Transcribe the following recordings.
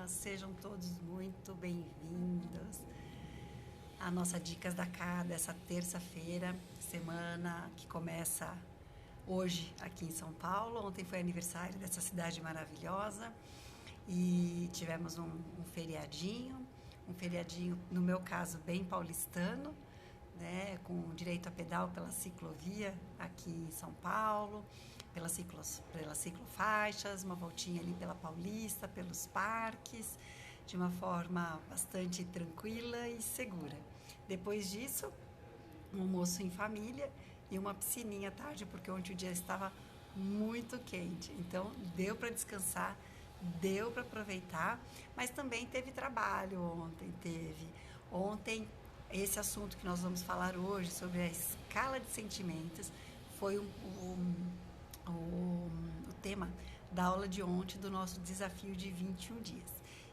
Sejam todos muito bem-vindos à nossa Dicas da Cá dessa terça-feira, semana que começa hoje aqui em São Paulo. Ontem foi aniversário dessa cidade maravilhosa e tivemos um feriadinho, no meu caso, bem paulistano, né, com direito a pedal pela ciclovia aqui em São Paulo, pelas ciclofaixas, uma voltinha ali pela Paulista, pelos parques, de uma forma bastante tranquila e segura. Depois disso, um almoço em família e uma piscininha à tarde, porque ontem o dia estava muito quente. Então, deu para descansar, deu para aproveitar, mas também teve trabalho ontem esse assunto que nós vamos falar hoje sobre a escala de sentimentos foi o tema da aula de ontem do nosso desafio de 21 dias.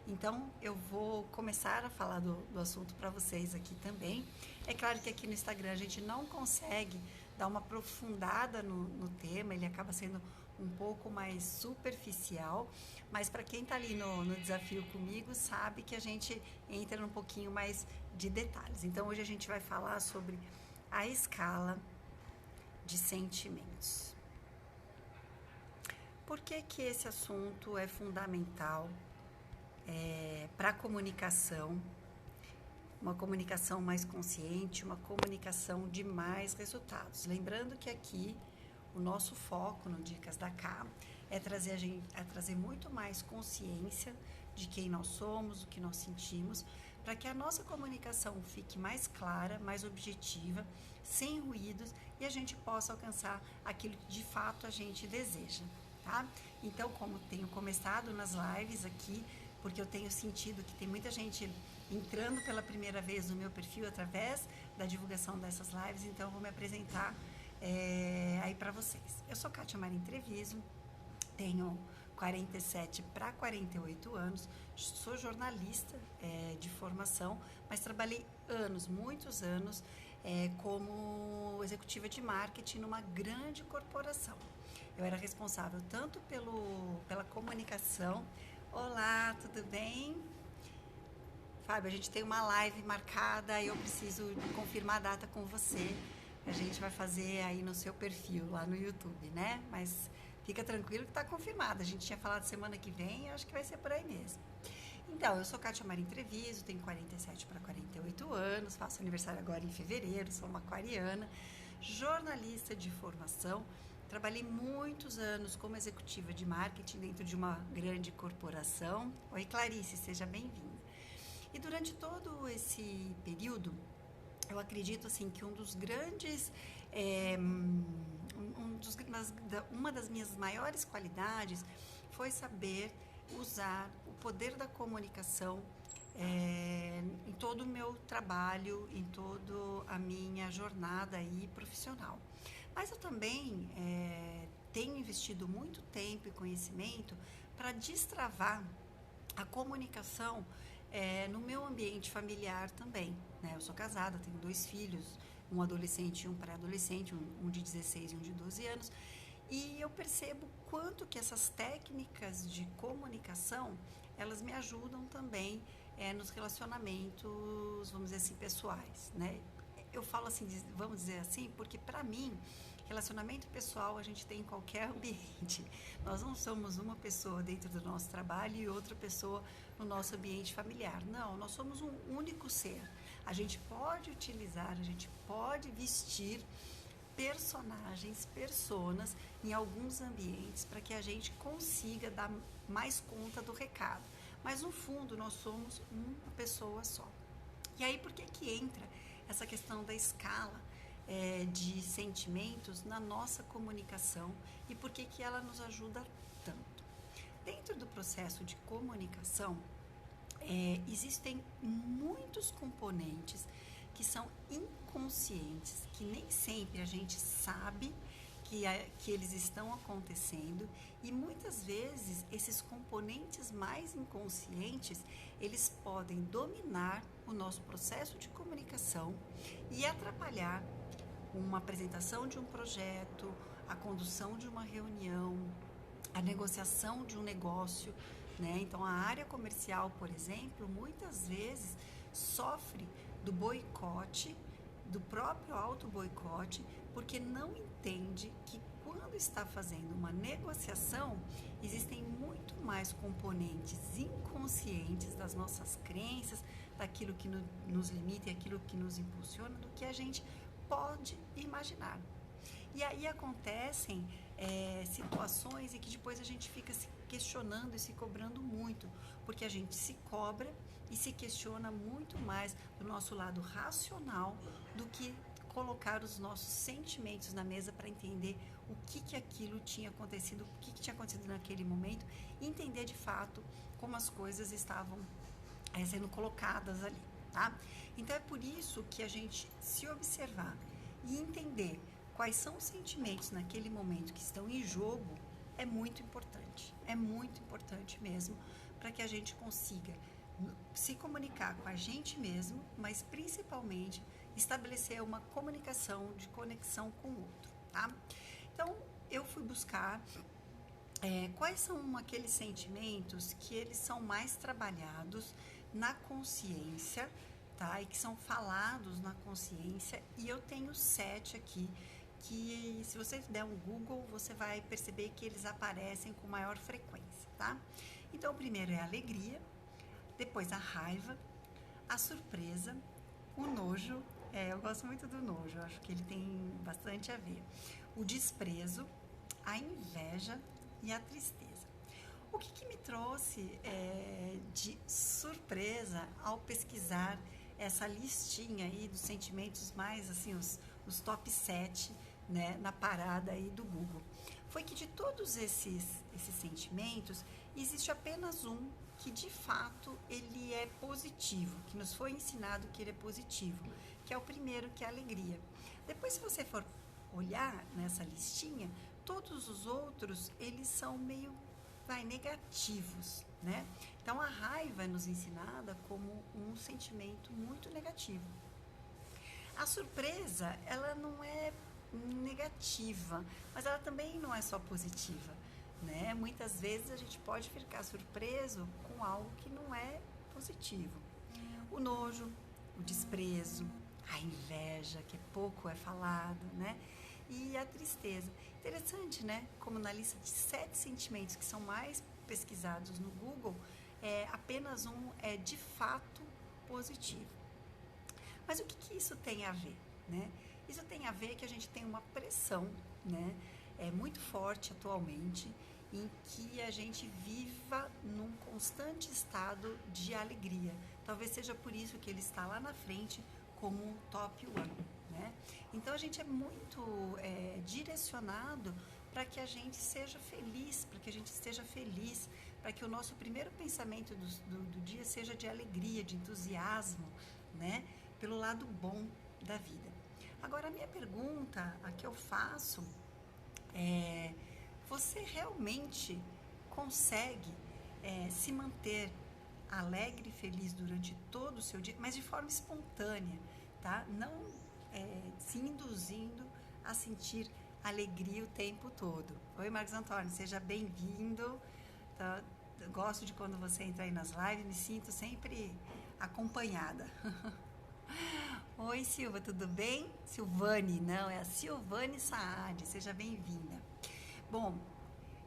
Então, eu vou começar a falar do assunto para vocês aqui também. É claro que aqui no Instagram a gente não consegue dar uma aprofundada no tema, ele acaba sendo um pouco mais superficial, mas para quem está ali no desafio comigo sabe que a gente entra num pouquinho mais de detalhes. Então, hoje a gente vai falar sobre a escala de sentimentos. Por que que esse assunto é fundamental para a comunicação, uma comunicação mais consciente, uma comunicação de mais resultados? Lembrando que aqui o nosso foco no Dicas da Cá é trazer muito mais consciência de quem nós somos, o que nós sentimos, para que a nossa comunicação fique mais clara, mais objetiva, sem ruídos e a gente possa alcançar aquilo que de fato a gente deseja. Tá? Então, como tenho começado nas lives aqui, porque eu tenho sentido que tem muita gente entrando pela primeira vez no meu perfil através da divulgação dessas lives, então eu vou me apresentar aí para vocês. Eu sou Kátia Marim Treviso, tenho 47 para 48 anos, sou jornalista de formação, mas trabalhei muitos anos, como executiva de marketing numa grande corporação. Eu era responsável tanto pela comunicação. Olá, tudo bem? Fábio, a gente tem uma live marcada e eu preciso confirmar a data com você. A gente vai fazer aí no seu perfil, lá no YouTube, né? Mas fica tranquilo que está confirmado. A gente tinha falado semana que vem, eu acho que vai ser por aí mesmo. Então, eu sou Kátia Marim Treviso, tenho 47 para 48 anos, faço aniversário agora em fevereiro, sou uma aquariana, jornalista de formação. Trabalhei muitos anos como executiva de marketing dentro de uma grande corporação. Oi, Clarice, seja bem-vinda. E durante todo esse período, eu acredito assim que uma das minhas maiores qualidades foi saber usar o poder da comunicação em todo o meu trabalho, em toda a minha jornada aí profissional. Mas eu também tenho investido muito tempo e conhecimento para destravar a comunicação no meu ambiente familiar também, né? Eu sou casada, tenho 2 filhos, um adolescente e um pré-adolescente, um de 16 e um de 12 anos, e eu percebo quanto que essas técnicas de comunicação, elas me ajudam também nos relacionamentos, vamos dizer assim, pessoais, né? Eu falo assim, vamos dizer assim, porque para mim, relacionamento pessoal a gente tem em qualquer ambiente. Nós não somos uma pessoa dentro do nosso trabalho e outra pessoa no nosso ambiente familiar. Não, nós somos um único ser. A gente pode utilizar, a gente pode vestir personas em alguns ambientes para que a gente consiga dar mais conta do recado. Mas no fundo nós somos uma pessoa só. E aí por que entra essa questão da escala de sentimentos na nossa comunicação e por que ela nos ajuda tanto? Dentro do processo de comunicação, existem muitos componentes que são inconscientes, que nem sempre a gente sabe que eles estão acontecendo, e muitas vezes esses componentes mais inconscientes, eles podem dominar o nosso processo de comunicação e atrapalhar uma apresentação de um projeto, a condução de uma reunião, a negociação de um negócio, né? Então, a área comercial, por exemplo, muitas vezes sofre do boicote, do próprio auto-boicote, porque não entende que quando está fazendo uma negociação, existem muito mais componentes inconscientes das nossas crenças, daquilo que nos limita e aquilo que nos impulsiona, do que a gente pode imaginar. E aí acontecem situações em que depois a gente fica se questionando e se cobrando muito, porque a gente se cobra e se questiona muito mais do nosso lado racional do que colocar os nossos sentimentos na mesa para entender o que aquilo tinha acontecido, o que tinha acontecido naquele momento, e entender de fato como as coisas estavam sendo colocadas ali, tá? Então é por isso que a gente se observar e entender quais são os sentimentos naquele momento que estão em jogo é muito importante mesmo, para que a gente consiga se comunicar com a gente mesmo, mas principalmente estabelecer uma comunicação de conexão com o outro, tá? Então, eu fui buscar quais são aqueles sentimentos que eles são mais trabalhados na consciência, tá? E que são falados na consciência, e eu tenho 7 aqui, que se você der um Google, você vai perceber que eles aparecem com maior frequência, tá? Então, o primeiro é a alegria, depois a raiva, a surpresa, o nojo, eu gosto muito do nojo, eu acho que ele tem bastante a ver, o desprezo, a inveja e a tristeza. O que me trouxe de surpresa ao pesquisar essa listinha aí dos sentimentos mais, assim, os top 7, né, na parada aí do Google, foi que de todos esses sentimentos, existe apenas um que de fato ele é positivo, que nos foi ensinado que ele é positivo, que é o primeiro, que é a alegria. Depois, se você for olhar nessa listinha, todos os outros, eles são meio negativos, né? Então, a raiva é nos ensinada como um sentimento muito negativo. A surpresa, ela não é negativa, mas ela também não é só positiva, né? Muitas vezes a gente pode ficar surpreso com algo que não é positivo. O nojo, o desprezo, a inveja, que pouco é falado, né? E a tristeza. Interessante, né? Como na lista de 7 sentimentos que são mais pesquisados no Google, apenas um é de fato positivo. Mas o que isso tem a ver, né? Isso tem a ver que a gente tem uma pressão, né? Muito forte atualmente, em que a gente viva num constante estado de alegria. Talvez seja por isso que ele está lá na frente como top 1, né? Então a gente é muito direcionado para que a gente seja feliz, para que a gente esteja feliz, para que o nosso primeiro pensamento do dia seja de alegria, de entusiasmo, né? Pelo lado bom da vida. Agora, a minha pergunta, a que eu faço, você realmente consegue se manter alegre e feliz durante todo o seu dia, mas de forma espontânea, tá? Não se induzindo a sentir alegria o tempo todo. Oi, Marcos Antônio, seja bem-vindo. Tá? Gosto de quando você entra aí nas lives, me sinto sempre acompanhada. Oi, Silva, tudo bem? Silvane, não, é a Silvane Saad, seja bem-vinda. Bom,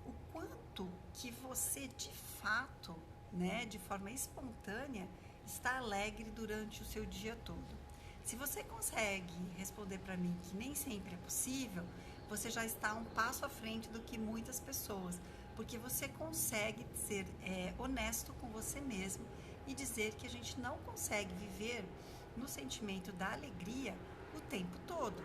o quanto que você de fato, né, de forma espontânea, está alegre durante o seu dia todo. Se você consegue responder para mim que nem sempre é possível, você já está um passo à frente do que muitas pessoas, porque você consegue ser honesto com você mesmo e dizer que a gente não consegue viver no sentimento da alegria o tempo todo.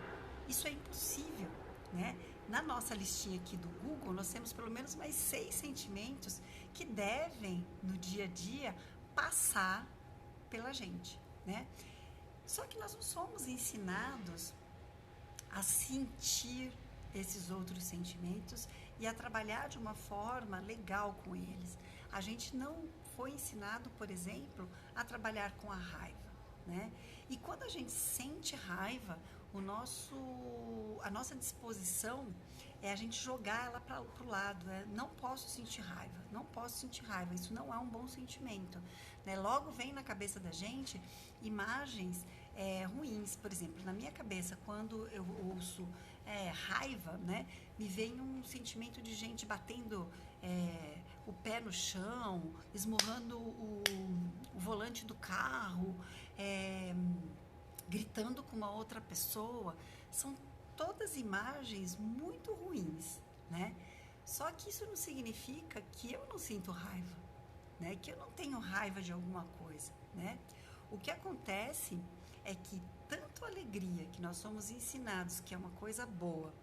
Isso é impossível, né? Na nossa listinha aqui do Google, nós temos pelo menos mais 6 sentimentos que devem, no dia a dia, passar pela gente, né? Só que nós não somos ensinados a sentir esses outros sentimentos e a trabalhar de uma forma legal com eles. A gente não foi ensinado, por exemplo, a trabalhar com a raiva, né? E quando a gente sente raiva, a nossa disposição, é a gente jogar ela para o lado. Não posso sentir raiva, não posso sentir raiva, isso não é um bom sentimento, né? Logo vem na cabeça da gente imagens ruins. Por exemplo, na minha cabeça, quando eu ouço raiva, né, me vem um sentimento de gente batendo o pé no chão, esmurrando o volante do carro, gritando com uma outra pessoa. São todas imagens muito ruins, né? Só que isso não significa que eu não sinto raiva, né? Que eu não tenho raiva de alguma coisa, né? O que acontece é que tanto a alegria, que nós somos ensinados que é uma coisa boa,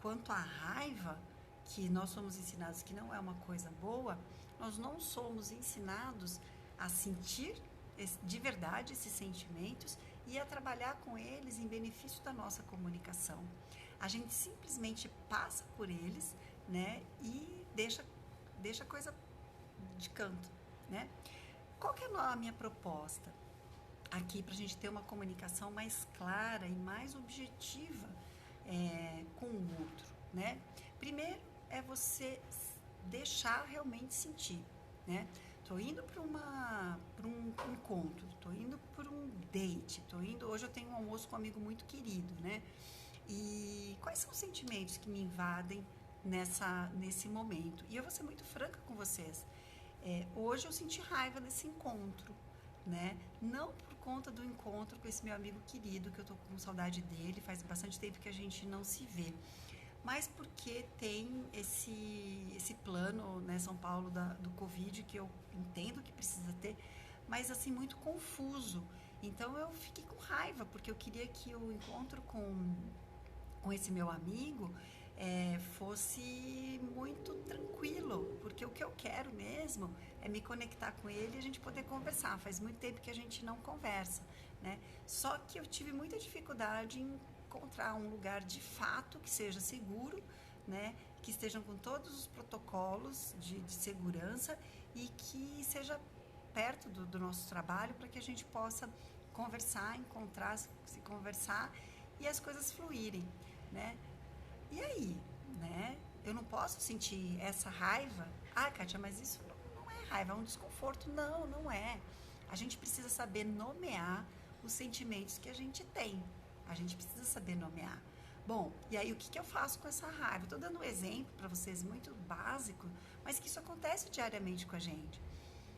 quanto a raiva, que nós somos ensinados que não é uma coisa boa, nós não somos ensinados a sentir de verdade esses sentimentos e a trabalhar com eles em benefício da nossa comunicação. A gente simplesmente passa por eles, né, e deixa a coisa de canto, né? Qual que é a minha proposta aqui para a gente ter uma comunicação mais clara e mais objetiva com o outro, né? Primeiro é você deixar realmente sentir, né? Tô indo para um encontro, tô indo para um date, hoje eu tenho um almoço com um amigo muito querido, né? E quais são os sentimentos que me invadem nesse momento? E eu vou ser muito franca com vocês. Hoje eu senti raiva desse encontro, né? Não por conta do encontro com esse meu amigo querido, que eu tô com saudade dele, faz bastante tempo que a gente não se vê, mas porque tem esse plano, né, São Paulo, do Covid, que eu entendo que precisa ter, mas assim, muito confuso. Então eu fiquei com raiva, porque eu queria que o encontro com esse meu amigo fosse muito tranquilo, porque o que eu quero mesmo é me conectar com ele e a gente poder conversar. Faz muito tempo que a gente não conversa, né? Só que eu tive muita dificuldade em encontrar um lugar de fato que seja seguro, né? Que estejam com todos os protocolos de segurança e que seja perto do nosso trabalho, para que a gente possa conversar, se conversar e as coisas fluírem, né? E aí, né? Eu não posso sentir essa raiva. Ah, Kátia, mas isso não é raiva, é um desconforto. Não, não é. A gente precisa saber nomear os sentimentos que a gente tem. A gente precisa saber nomear. Bom, e aí o que eu faço com essa raiva? Estou dando um exemplo para vocês muito básico, mas que isso acontece diariamente com a gente.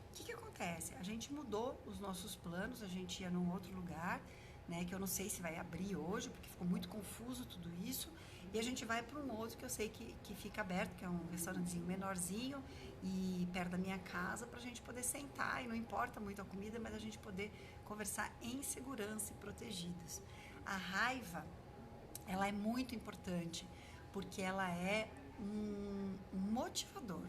O que acontece? A gente mudou os nossos planos, a gente ia num outro lugar, né, que eu não sei se vai abrir hoje, porque ficou muito confuso tudo isso, e a gente vai para um outro que eu sei que fica aberto, que é um restaurantezinho menorzinho e perto da minha casa, para a gente poder sentar, e não importa muito a comida, mas a gente poder conversar em segurança e protegidos. A raiva, ela é muito importante, porque ela é um motivador.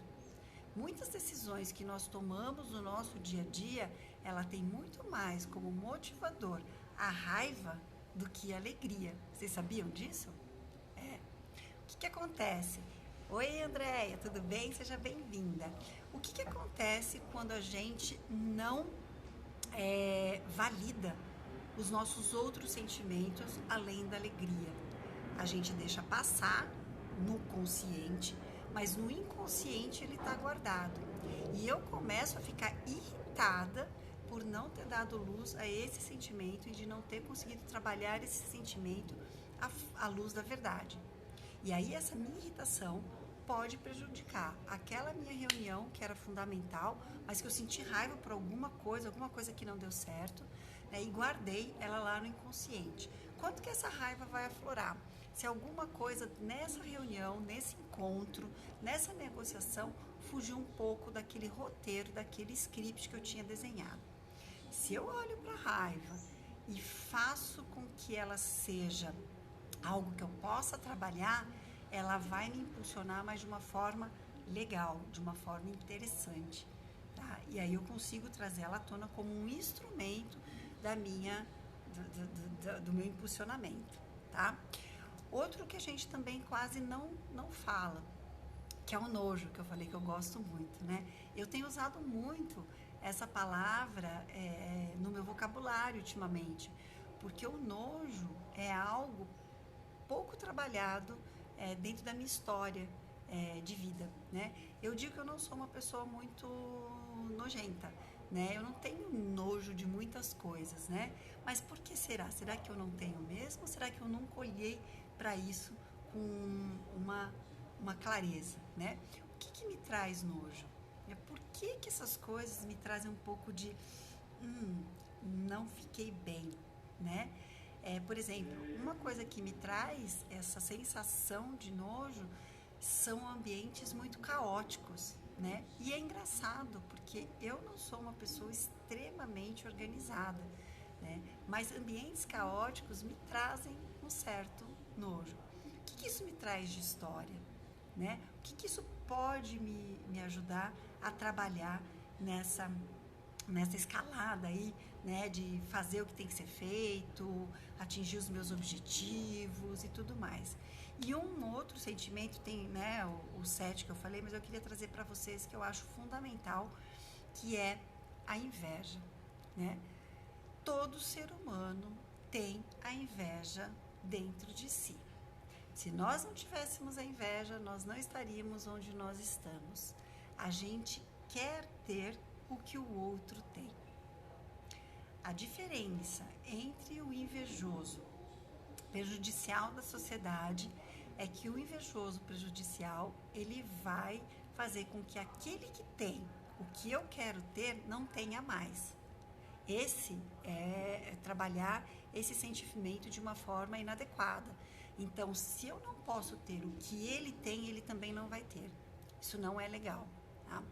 Muitas decisões que nós tomamos no nosso dia a dia, ela tem muito mais como motivador a raiva do que a alegria. Vocês sabiam disso? O que acontece? Oi, Andréia, tudo bem? Seja bem-vinda. O que acontece quando a gente não valida os nossos outros sentimentos além da alegria? A gente deixa passar no consciente, mas no inconsciente ele está guardado. E eu começo a ficar irritada por não ter dado luz a esse sentimento e de não ter conseguido trabalhar esse sentimento à luz da verdade. E aí essa minha irritação pode prejudicar aquela minha reunião que era fundamental, mas que eu senti raiva por alguma coisa que não deu certo, né, e guardei ela lá no inconsciente. Quanto que essa raiva vai aflorar? Se alguma coisa nessa reunião, nesse encontro, nessa negociação, fugiu um pouco daquele roteiro, daquele script que eu tinha desenhado. Se eu olho para a raiva e faço com que ela seja algo que eu possa trabalhar, ela vai me impulsionar, mas de uma forma legal, de uma forma interessante, tá? E aí eu consigo trazer ela à tona como um instrumento do meu impulsionamento, tá? Outro que a gente também quase não fala, que é o nojo, que eu falei que eu gosto muito, né? Eu tenho usado muito essa palavra no meu vocabulário ultimamente, porque o nojo é algo pouco trabalhado dentro da minha história de vida, né? Eu digo que eu não sou uma pessoa muito nojenta, né? Eu não tenho nojo de muitas coisas, né? Mas por que será? Será que eu não tenho mesmo? Ou será que eu nunca olhei para isso com uma clareza, né? O que me traz nojo? Por que essas coisas me trazem um pouco de não fiquei bem, né? Por exemplo, uma coisa que me traz essa sensação de nojo são ambientes muito caóticos, né? E é engraçado, porque eu não sou uma pessoa extremamente organizada, né? Mas ambientes caóticos me trazem um certo nojo. O que isso me traz de história, né? O que isso pode me ajudar a trabalhar nessa escalada aí, né, de fazer o que tem que ser feito, atingir os meus objetivos e tudo mais. E um outro sentimento tem, né, o 7 que eu falei, mas eu queria trazer para vocês que eu acho fundamental, que é a inveja, né? Todo ser humano tem a inveja dentro de si. Se nós não tivéssemos a inveja, nós não estaríamos onde nós estamos. A gente quer ter o que o outro tem. A diferença entre o invejoso prejudicial da sociedade é que o invejoso prejudicial, ele vai fazer com que aquele que tem o que eu quero ter não tenha mais. Esse é trabalhar esse sentimento de uma forma inadequada. Então, se eu não posso ter o que ele tem, ele também não vai ter. Isso não é legal, tá?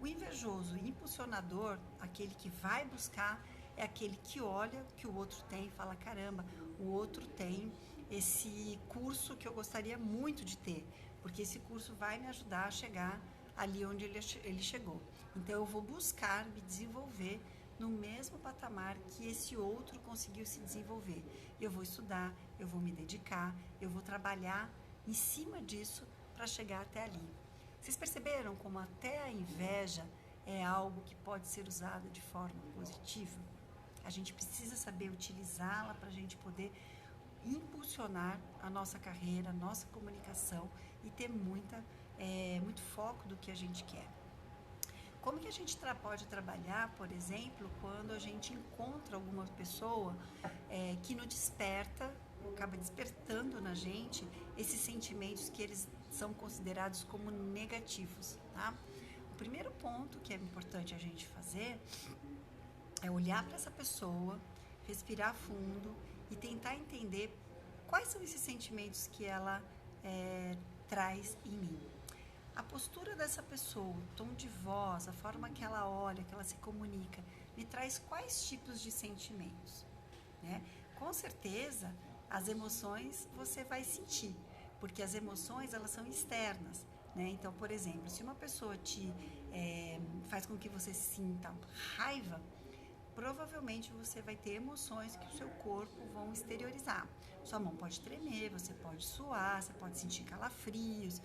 O invejoso e impulsionador, aquele que vai buscar, é aquele que olha o que o outro tem e fala, caramba, o outro tem esse curso que eu gostaria muito de ter, porque esse curso vai me ajudar a chegar ali onde ele chegou. Então eu vou buscar me desenvolver no mesmo patamar que esse outro conseguiu se desenvolver. Eu vou estudar, eu vou me dedicar, eu vou trabalhar em cima disso para chegar até ali. Vocês perceberam como até a inveja é algo que pode ser usado de forma positiva? A gente precisa saber utilizá-la para a gente poder impulsionar a nossa carreira, a nossa comunicação e ter muito foco do que a gente quer. Como que a gente pode trabalhar, por exemplo, quando a gente encontra alguma pessoa que nos desperta, acaba despertando na gente esses sentimentos que eles são considerados como negativos, tá? O primeiro ponto que é importante a gente fazer é olhar para essa pessoa, respirar fundo e tentar entender quais são esses sentimentos que ela traz em mim. A postura dessa pessoa, o tom de voz, a forma que ela olha, que ela se comunica, me traz quais tipos de sentimentos, né? Com certeza, as emoções você vai sentir, porque as emoções elas são externas, né? Então, por exemplo, se uma pessoa te faz com que você sinta raiva, provavelmente você vai ter emoções que o seu corpo vão exteriorizar. Sua mão pode tremer, você pode suar, você pode sentir calafrios.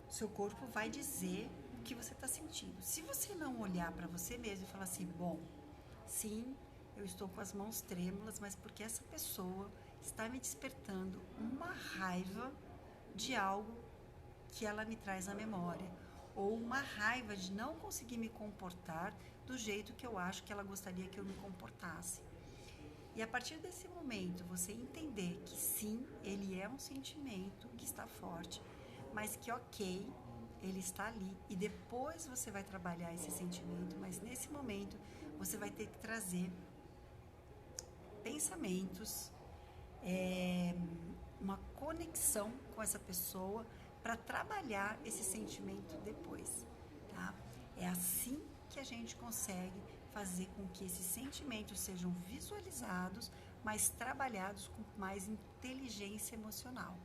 Seu corpo vai dizer o que você está sentindo. Se você não olhar para você mesmo e falar assim, bom, sim, eu estou com as mãos trêmulas, mas porque essa pessoa está me despertando uma raiva de algo que ela me traz à memória, ou uma raiva de não conseguir me comportar do jeito que eu acho que ela gostaria que eu me comportasse. E a partir desse momento, você entender que sim, ele é um sentimento que está forte, mas que ok, ele está ali e depois você vai trabalhar esse sentimento, mas nesse momento você vai ter que trazer pensamentos, uma conexão com essa pessoa para trabalhar esse sentimento depois, tá? É assim que a gente consegue fazer com que esses sentimentos sejam visualizados, mas trabalhados com mais inteligência emocional.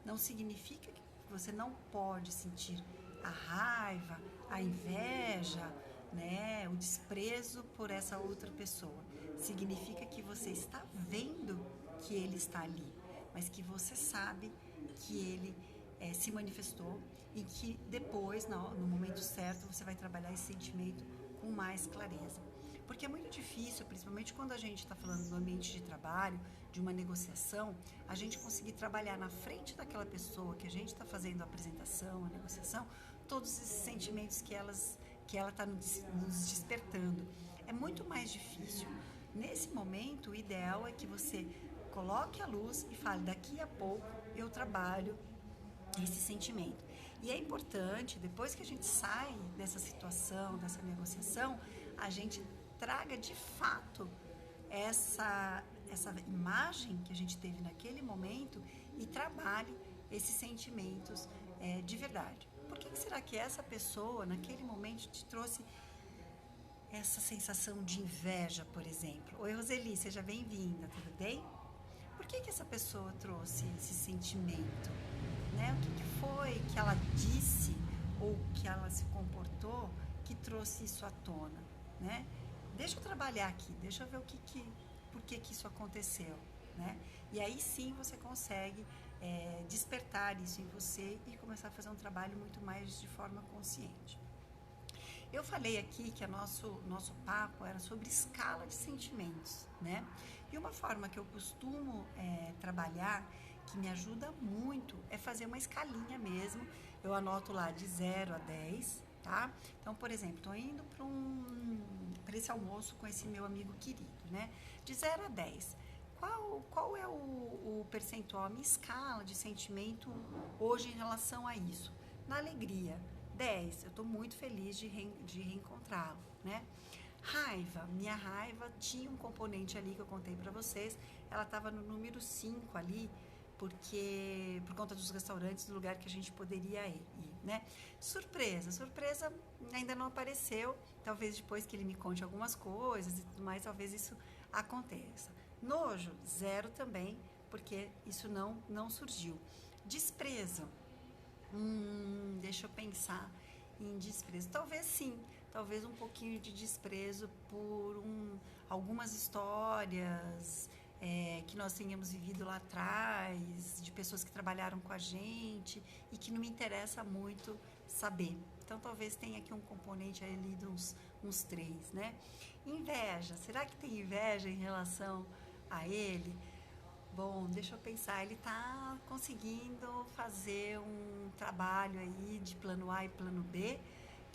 Não significa que você não pode sentir a raiva, a inveja, né, o desprezo por essa outra pessoa. Significa que você está vendo que ele está ali, mas que você sabe que ele se manifestou e que depois, no momento certo, você vai trabalhar esse sentimento com mais clareza. Porque é muito difícil, principalmente quando a gente está falando do ambiente de trabalho, de uma negociação, a gente conseguir trabalhar na frente daquela pessoa que a gente está fazendo a apresentação, a negociação, todos esses sentimentos que ela está nos despertando. É muito mais difícil. Nesse momento, o ideal é que você coloque a luz e fale, daqui a pouco eu trabalho esse sentimento. E é importante, depois que a gente sai dessa situação, dessa negociação, a gente traga de fato essa imagem que a gente teve naquele momento e trabalhe esses sentimentos de verdade. Por que será que essa pessoa, naquele momento, te trouxe essa sensação de inveja, por exemplo? Oi, Roseli, seja bem-vinda, tudo bem? Por que essa pessoa trouxe esse sentimento? Né? O que foi que ela disse ou que ela se comportou que trouxe isso à tona? Né? Deixa eu trabalhar aqui, deixa eu ver por que isso aconteceu. Né? E aí sim você consegue despertar isso em você e começar a fazer um trabalho muito mais de forma consciente. Eu falei aqui que o nosso papo era sobre escala de sentimentos, né? E uma forma que eu costumo trabalhar, que me ajuda muito, é fazer uma escalinha mesmo. Eu anoto lá de 0 a 10, tá? Então, por exemplo, estou indo para esse almoço com esse meu amigo querido, né? De 0 a 10. Qual é o percentual, a minha escala de sentimento hoje em relação a isso? Na alegria, 10, eu estou muito feliz de reencontrá-lo, né? Raiva, minha raiva tinha um componente ali que eu contei para vocês, ela estava no número 5 ali, por conta dos restaurantes, do lugar que a gente poderia ir, né? Surpresa ainda não apareceu, talvez depois que ele me conte algumas coisas e tudo mais, talvez isso aconteça. Nojo, 0 também, porque isso não surgiu. Desprezo, deixa eu pensar em desprezo. Talvez sim, talvez um pouquinho de desprezo por algumas histórias que nós tenhamos vivido lá atrás, de pessoas que trabalharam com a gente e que não me interessa muito saber. Então talvez tenha aqui um componente ali de uns 3, né? Inveja, será que tem inveja em relação a ele? Bom, deixa eu pensar, ele está conseguindo fazer um trabalho aí de plano A e plano B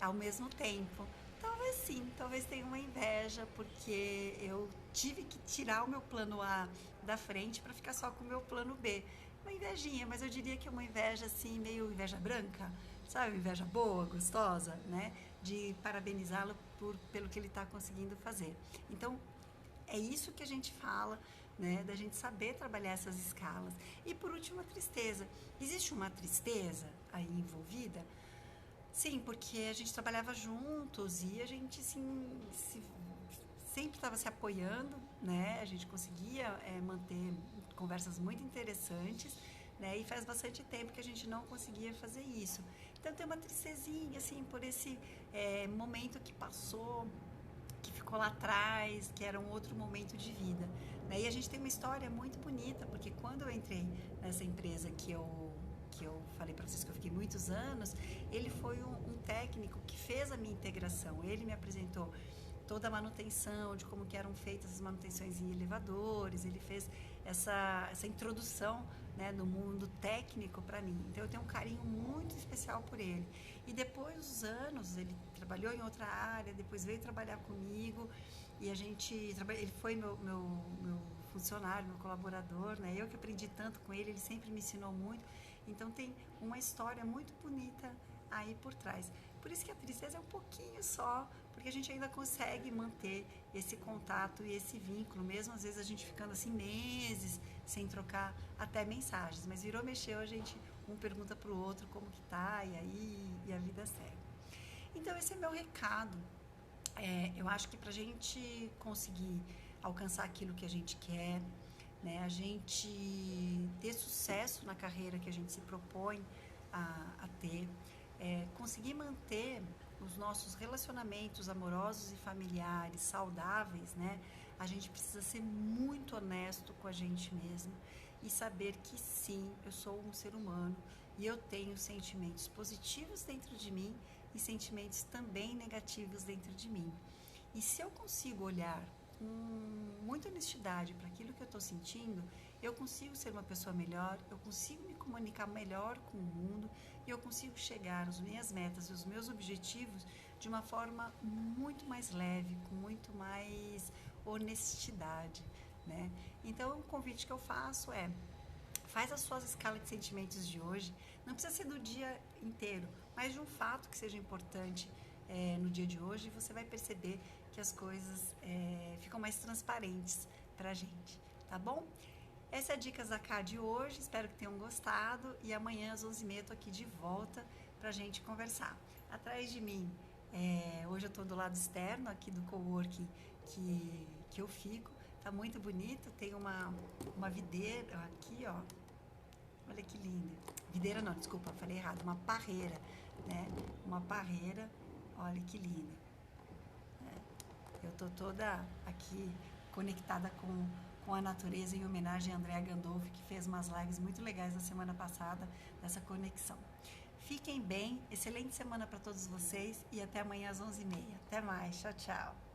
ao mesmo tempo. Talvez sim, talvez tenha uma inveja, porque eu tive que tirar o meu plano A da frente para ficar só com o meu plano B. Uma invejinha, mas eu diria que é uma inveja assim, meio inveja branca, sabe? Inveja boa, gostosa, né? De parabenizá-lo pelo que ele está conseguindo fazer. Então, é isso que a gente fala, né, da gente saber trabalhar essas escalas. E por último, a tristeza. Existe uma tristeza aí envolvida? Sim, porque a gente trabalhava juntos e a gente sempre estava se apoiando, né? A gente conseguia manter conversas muito interessantes, né? E faz bastante tempo que a gente não conseguia fazer isso. Então tem uma tristezinha, assim, por esse momento que passou, que ficou lá atrás, que era um outro momento de vida. E a gente tem uma história muito bonita, porque quando eu entrei nessa empresa que eu falei para vocês que eu fiquei muitos anos, ele foi um técnico que fez a minha integração. Ele me apresentou toda a manutenção, de como que eram feitas as manutenções em elevadores, ele fez essa introdução, né, no mundo técnico para mim. Então eu tenho um carinho muito especial por ele. E depois dos anos, ele trabalhou em outra área, depois veio trabalhar comigo e ele foi meu funcionário, meu colaborador, né? Eu que aprendi tanto com ele sempre me ensinou muito. Então tem uma história muito bonita aí por trás. Por isso que a tristeza é um pouquinho só, porque a gente ainda consegue manter esse contato e esse vínculo, mesmo às vezes a gente ficando assim meses sem trocar até mensagens, mas mexeu, a gente um pergunta pro outro como que tá e a vida segue. Então esse é meu recado. Eu acho que pra gente conseguir alcançar aquilo que a gente quer, né, a gente ter sucesso na carreira que a gente se propõe a ter, conseguir manter os nossos relacionamentos amorosos e familiares saudáveis, né? A gente precisa ser muito honesto com a gente mesmo e saber que sim, eu sou um ser humano e eu tenho sentimentos positivos dentro de mim e sentimentos também negativos dentro de mim. E se eu consigo olhar com muita honestidade para aquilo que eu estou sentindo, eu consigo ser uma pessoa melhor, eu consigo me comunicar melhor com o mundo e eu consigo chegar às minhas metas e os meus objetivos de uma forma muito mais leve, com muito mais honestidade, né? Então, o convite que eu faço é: faz as suas escalas de sentimentos de hoje. Não precisa ser do dia inteiro, mas de um fato que seja importante no dia de hoje, e você vai perceber que as coisas ficam mais transparentes pra gente, tá bom? Essa é a Dicas da Cá de hoje, espero que tenham gostado, e amanhã às 11h30 eu tô aqui de volta pra gente conversar. Atrás de mim, hoje eu tô do lado externo aqui do coworking que eu fico, tá muito bonito, tem uma videira aqui, ó, olha que linda, videira não, desculpa, falei errado, uma parreira, né, uma parreira, olha que linda, eu tô toda aqui conectada com a natureza em homenagem a Andréa Gandolfi, que fez umas lives muito legais na semana passada dessa conexão. Fiquem bem, excelente semana para todos vocês e até amanhã às 11h30. Até mais, tchau, tchau.